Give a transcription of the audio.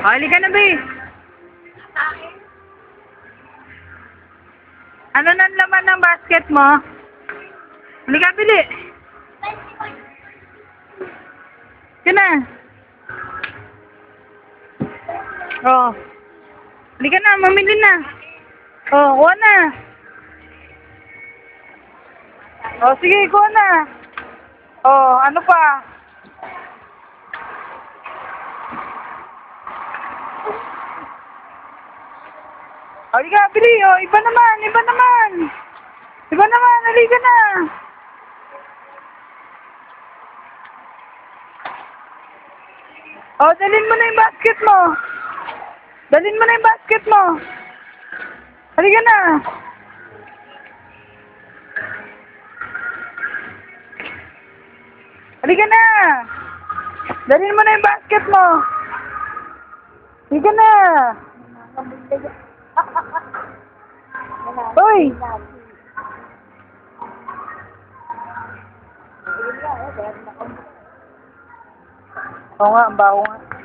Halika na, be. Ano nang laman ng basket mo? Halika, bili. Halika na. Oh. Halika na, mamili na. Oh, kuha na. Oh, sige, kuha na. Oh, ano pa? Halika, bili. Oh, iba naman, iba naman. Iba naman, halika na. Oh, dalhin mo na yung basket mo. Dalhin mo na yung basket mo. Halika na. Halika na. Dalhin mo na yung basket mo. Halika na. Hoy. Oo nga, ang baho nga.